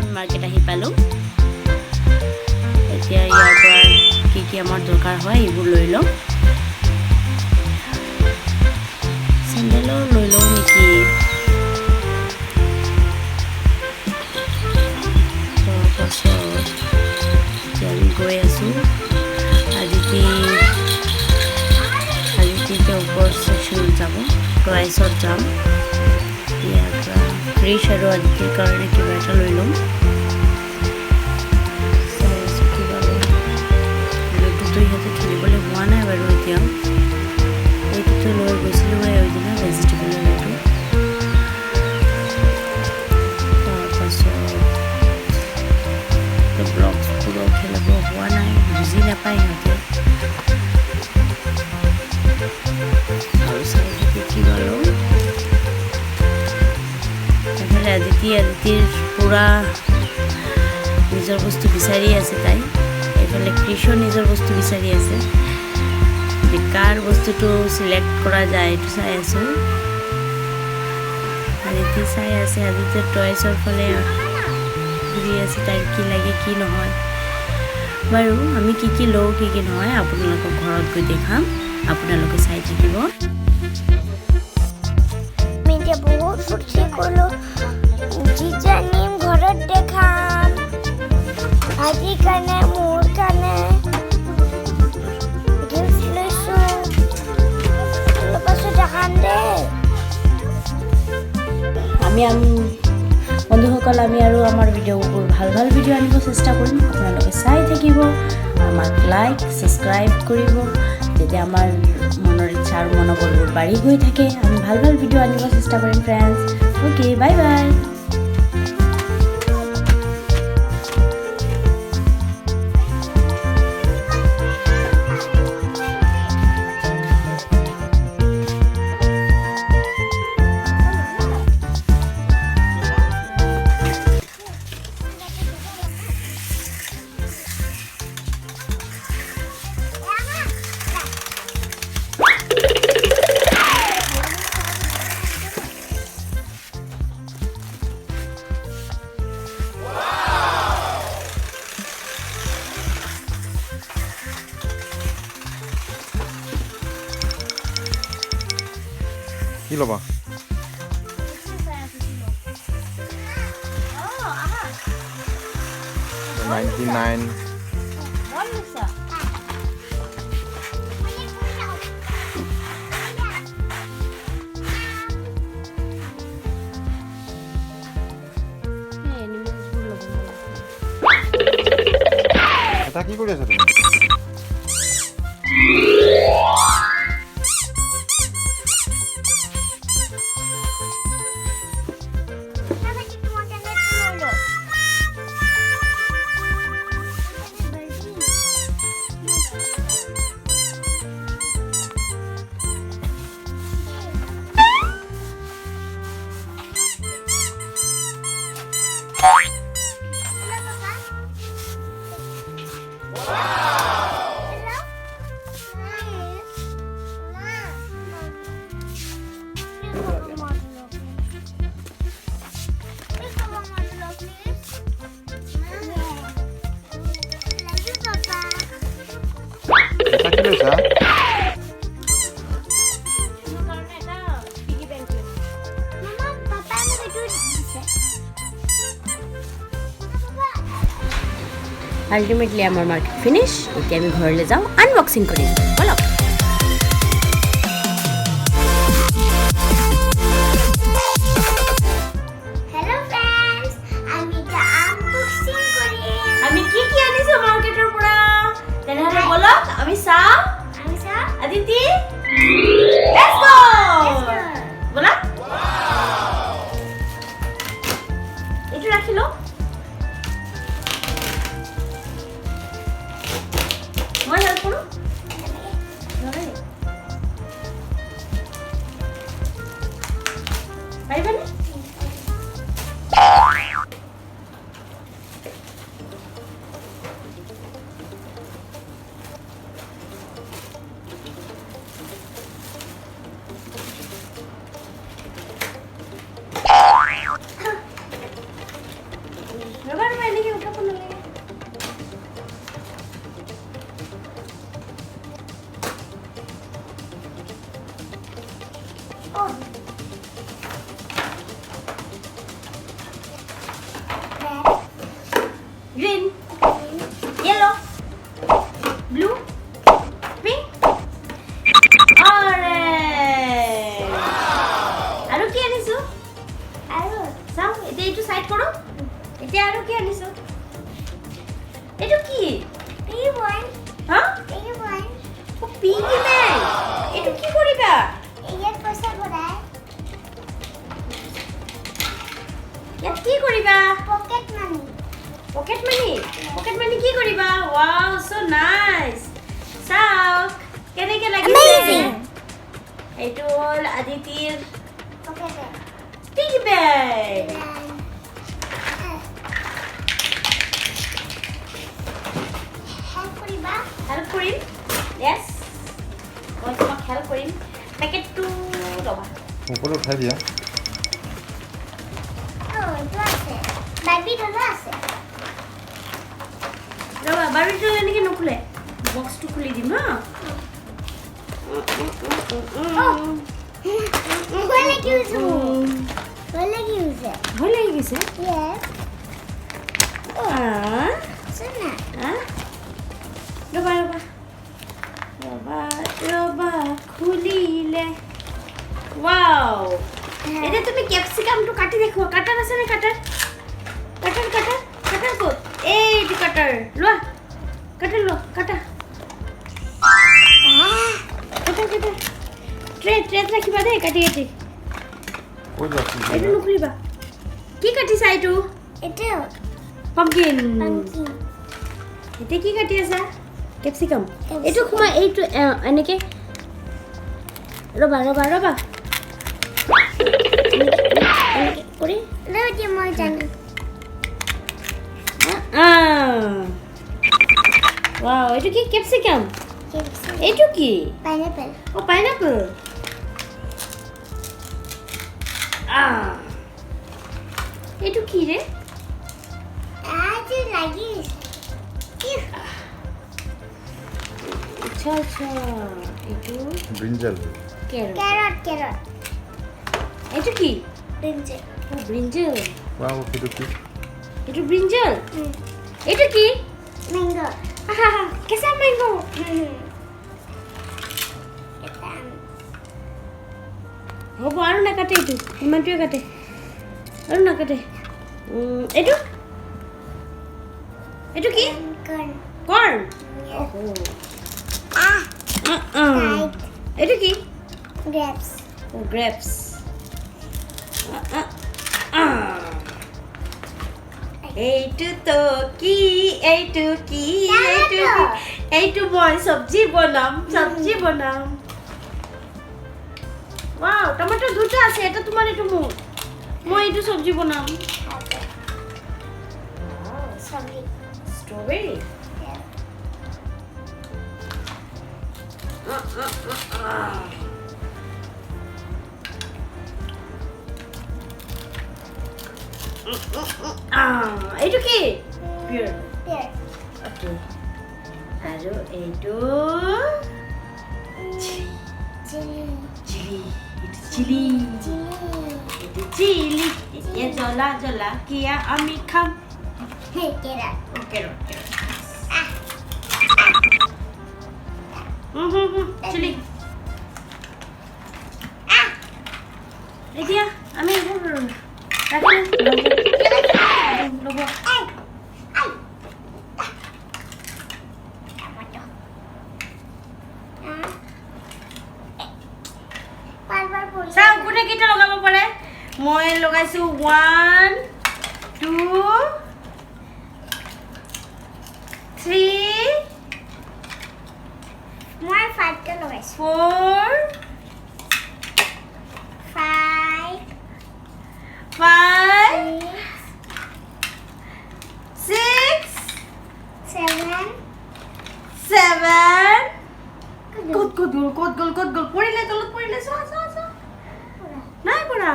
আমি মাৰ্কেট আহি পালোঁ। এতিয়া ইয়াৰ পৰা কি আমাৰ দৰকাৰ হয় এইবোৰ লৈ লওঁ। চেণ্ডেলো লৈ লওঁ নেকি। তাৰপাছত এতিয়া আমি গৈ আছোঁ আদিতীকে ওপৰ ছেকশ্যনত যাব, টয়ছত যাম। ইয়াৰ পৰা ক্ৰিছ আৰু আদিতীৰ কাৰণে কিবা এটা লৈ ল'ম। ইহঁতে খেলিবলৈ হোৱা নাই বাৰু এতিয়া। এইটোতো লৈ গৈছিলোঁ সেইদিনা ভেজিটেবলৰ এইটো। তাৰপাছত ব্লকছবোৰো খেলিব হোৱা নাই, বুজি নাপায় সিহঁতে। আৰু চাই থাকি কি বাৰু এইফালে আদিতীৰ পূৰা নিজৰ বস্তু বিচাৰি আছে তাই। এইফালে কৃষ্ণ নিজৰ বস্তু বিচাৰি আছে। কাৰ বস্তুটো চিলেক্ট কৰা যায় এইটো চাই আছোঁ। আদিতী চাই আছে, আদিত্যৰ টয়ছৰ ফালে ঘূৰি আছে, তাইৰ কি লাগে কি নহয়। বাৰু আমি কি লওঁ কি নহয় আপোনালোকক ঘৰত গৈ দেখাম, আপোনালোকে চাই থাকিব। আমি এতিয়া বহুত ফূৰ্তি কৰিলোঁ, জিজানিম ঘৰত দেখাম। ভাইটিৰ কাৰণে মোৰ কাৰণে গিফ্ট লৈছোঁ, অলপ পাছত দেখাম দেই। আমি বন্ধুসকল আমি আৰু আমাৰ ভিডিঅ'বোৰ ভাল ভিডিঅ' আনিব চেষ্টা কৰিম। আপোনালোকে চাই থাকিব, আমাক লাইক ছাবস্ক্ৰাইব কৰিব, তেতিয়া আমাৰ মনৰ ইচ্ছা আৰু মনোবলবোৰ বাঢ়ি গৈ থাকে। আমি ভাল ভিডিঅ' আনিব চেষ্টা কৰিম ফ্ৰেণ্ডছ। Okay, bye bye. কি ল'বা? 99 এটা কি কৰি আছা তুমি? এটা কি লৈছা? আল্টিমেটলি আমাৰ মাৰ্কেট ফিনিছ। এতিয়া আমি ঘৰলৈ যাওঁ, আনবক্সিং কৰিম। ব'লক। হেল্ল' ফ্ৰেণ্ডছ, আমি এতিয়া আনবক্সিং কৰিম। আমি কি আনিছো মাৰ্কেটৰ পৰা তেনেহ'লে ব'লক আমি চাওঁ। আদিতী, লেটস গো। ব'লা। এইটো ৰাখি লওঁ। মই হেল্প কৰোঁ। পাৰিবানে? Green. Yellow. Blue. Pink. Orange. আৰু কি আনিছো? আৰু চাও এতিয়া এইটো সাইড কৰো এতিয়া আৰু কি আনিছো এইটো কি P1 হা P1 ও পিগি ব্যাংক এইটো কি কৰিবা ইয়াত পইচা ভৰাই ইয়াত কি কৰিবা পকেট মানি কি কৰিবা ওয়াও সো নাইস চাও কেনেকে লাগিছে Amazing! এইটো হল আদিতিৰ পকেট পিগি ব্যাংক হেল্প কৰিম ইয়েস মই তোমাক হেল্প কৰিম পেকেটটো লবা ওপৰত উঠাই দিয়া ৰবা বাৰবিটো এনেকে নখুলে বক্সটো খুলি দিম হা ভয় লাগি গৈছে ৰবা খুলিলে ওয়াও এটা তুমি ক্যাপসিকামটো কাটি দেখো কাটার আছে না কাটার কত এইটো কাটার লো কাটার লো কাটা ট্রে রাখিবা দে কাটি ক'ত যাচ্ছি এইটো নুখুলিবা কি কাটিছা এইটো পাম্পকিন এটা কি কাটি আছা ক্যাপসিকাম এইটো খুমা এইটো এনেকে ৰবা এনেকে কৰি ওয়াও এইটো কি ক্যাপসিকাম এইটো কি ও পাইনাপল এইটো কি রে আচ্ছা এইটো ব্ৰিঞ্জল কেৰট এইটো কি ও ব্ৰিঞ্জল wow সেইটো কি এইটো ব্ৰিঞ্জল এইটো কি কেঁচা ম্যাঙ্গো হ'ব আৰু নাকাটে এইটো ইমানটোৱে কাটে আৰু নাকাটে এইটো কি কৰ্ণ এইটো কি গ্ৰেপছ এইটো তো কি এইটো মই সবজি বনাম ওয়াও টমেটো দুটো আছে এটা তোমার এটা মই এইটো সবজি বনাম স্ট্রবেরি এইটো কি পিয়ৰ ওকে আৰু এইটো চিলি এইটো চিলি এতিয়া জ্বলা কিয়া আমি খাম চিলি এতিয়া আমি চাও কোনে কেইটা লগাব পাৰে মই লগাইছো 1 2 3 মই 5 টা লগাইছো 4 5 5 6 7 7 ক'ত পৰিলে তলত পৰিলে চোৱা নাই পৰা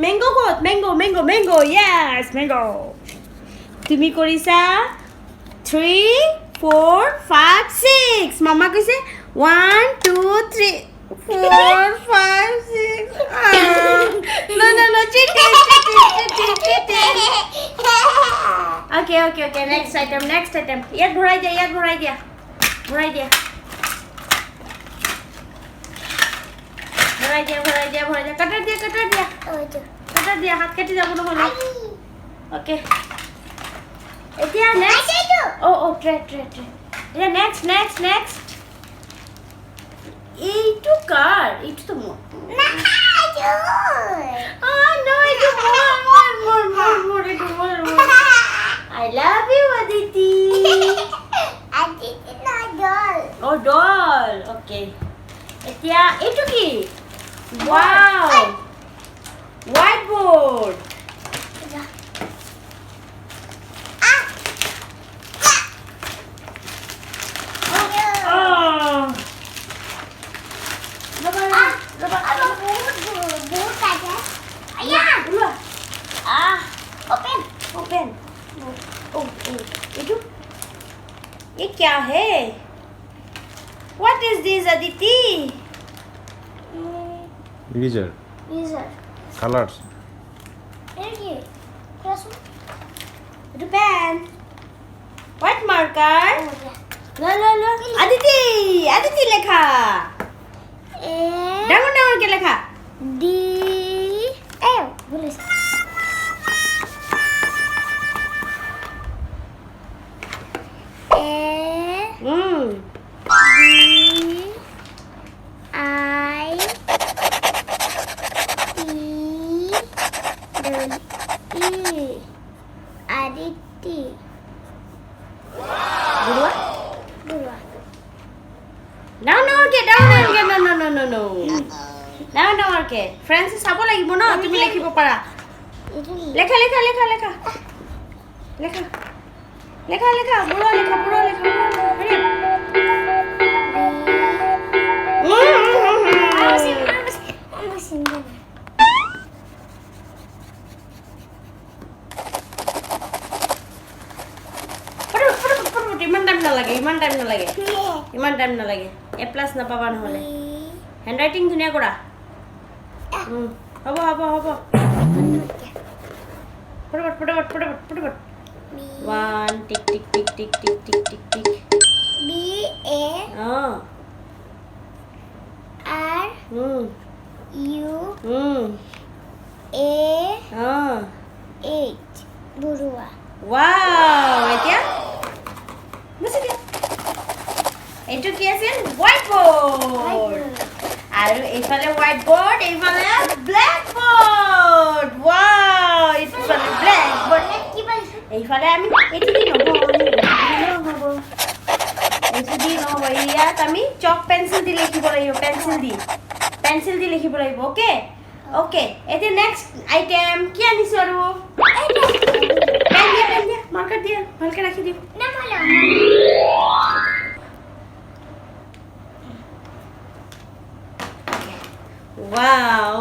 ম্যাঙ্গো ক'ত ম্যাঙ্গো yes ম্যাঙ্গো তুমি কৰিছা 3 4 5 6 মামা কৈছে 1 2 3 4 5 6 no city Okay, okay, okay. Next item, next item. Yat bhurai dia, yat bhurai dia. Bhurai dia. Bhurai dia, bhurai dia, bhurai dia. Katar dia, katar dia. Katar dia, hat kati jabo নহলে. Okay. Etia next. Oh, tray. Yeah, next. Eitu car. Eitu to more. Oh no, eitu more. Eitu more. I love you, Aditee. Aditee na doll. Oh, doll. Okay. Etia, eitu ki? Wow. Whiteboard. Open. Oh, ये क्या है? What is this, Aditee? Eraser. Colors. Itu pen. White marker. Lo. Aditee lekha. Dangon ke lekha. D. Boleh. Aditee. Dua. Down. No. Down ke. Friends sabo lagibo na tumi lekhibo para. Lekha. Pura lekha. ইমান time নালাগে A+ নাপাবা নহলে handwriting ধুনিয়া কৰা হ'ব ফটাফট 1 টিক B A R U A H Burua. Wow, এতিয়া এইটো কি আছিল হোয়াইটবোর্ড আৰু এইফালে হোয়াইটবোর্ড এইফালে ব্ল্যাকবোর্ড ওয়াও এইফালে ব্ল্যাকবোর্ড কি বলছ? এইফালে আমি এটি দি নহব এটি দি নহব ইয়াত আমি চক পেন্সিল দি লিখিব লাগিব পেন্সিল দি লিখিব লাগিব ওকে এটি নেক্সট আইটেম কি আনিছো আৰু পেন দিয়া মাৰ্কাৰ দিয়া ভালকে ৰাখি দিও না ভালো Wow.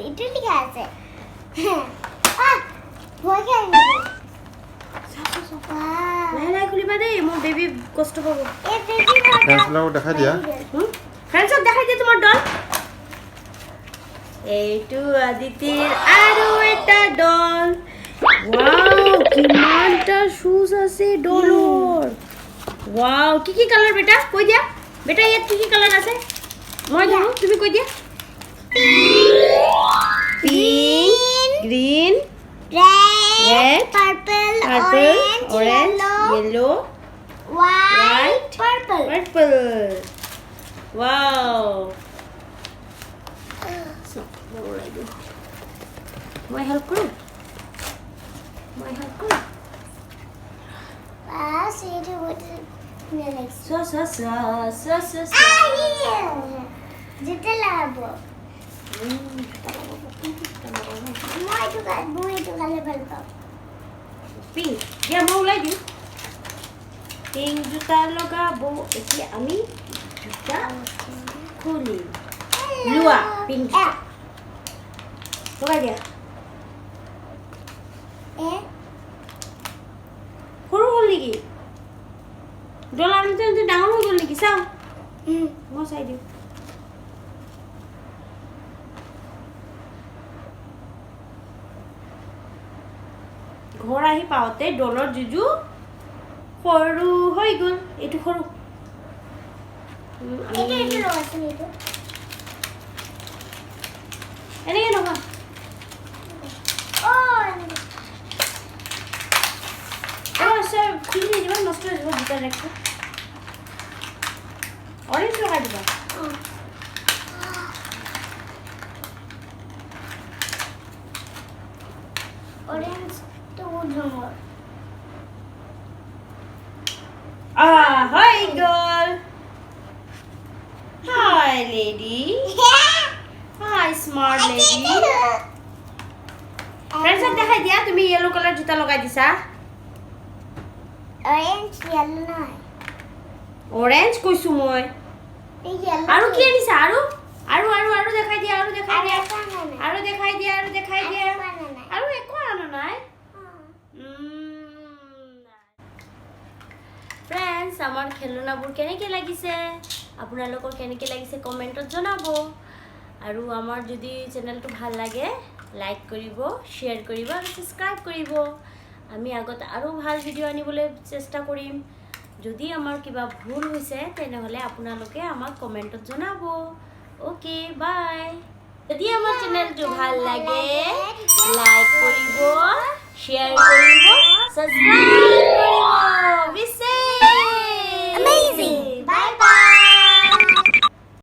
Itu lihat aja. Boleh Nah, খুলিবা দেই মোৰ বেবি কষ্ট পাব ফ্ৰেন্ডছবিলাকক দেখাই দিয়া ফ্ৰেন্ডছক দেখাই দিয়া তোমাৰ ডল এইটো আদিতিৰ আৰু এটা ডল ওয়াও কিমানটা শুজ আছে ডলৰ ওয়াও কি কালাৰ বেটা কৈ দিয়া বেটা ইয়াত কি কালাৰ আছে মই জানো তুমি কৈ দিয়া pink green red, purple, orange, yellow, white, purple. Wow. So, what will I do? My help crew. See you what next. So. Jita labo. Moi itu level top. Pink. Ya mau lagi. Pink juta logabo. Eki ami juta kuli. Lua pink juta. Loga dia. Kuru holi ki. Dolar itu dangon holi ki sao? Mau saya dia. ঘৰ আহি পাওঁতে ডলৰ জুজু সৰু হৈ গ'ল এইটো সৰু এইটো লগাইছো এইটো এনেকৈ নহয় স্যার খুলে দিয়ে দিবা নষ্ট হয়ে যাবে ভিতরে রেখে অরেঞ্জ লাগাই দিবা অরেঞ্জ তো উঠবো হাই গার্ল হাই লেডি হাই স্মার্ট লেডি ফ্রেন্ডস দেখাই দিয়া তুমি ইয়েলো কালার জুতা লগাই দিছা অরেঞ্জ ইয়েলো নাই অরেঞ্জ কইছো মই এই ইয়েলো আৰু কি আনিছা আৰু দেখাই দিয়া আৰু দেখাই দিয়া আৰু দেখাই দিয়া আৰু একো আনা নাই ফ্ৰেন্ডস আমাৰ খেলনাবোৰ কেনেকৈ লাগিছে আপোনালোকৰ কেনেকৈ লাগিছে কমেণ্টত জনাব আৰু আমাৰ যদি চেনেলটো ভাল লাগে লাইক কৰিব শ্বেয়াৰ কৰিব আৰু সাবস্ক্ৰাইব কৰিব আমি আগত আৰু ভাল ভিডিঅ' আনিবলৈ চেষ্টা কৰিম যদি আমাৰ কিবা ভুল হৈছে তেনেহ'লে আপোনালোকে আমাক কমেণ্টত জনাব ওকে বাই যদি আমাৰ চেনেলটো ভাল লাগে লাইক কৰিব শ্বেয়াৰ কৰিব সাবস্ক্ৰাইব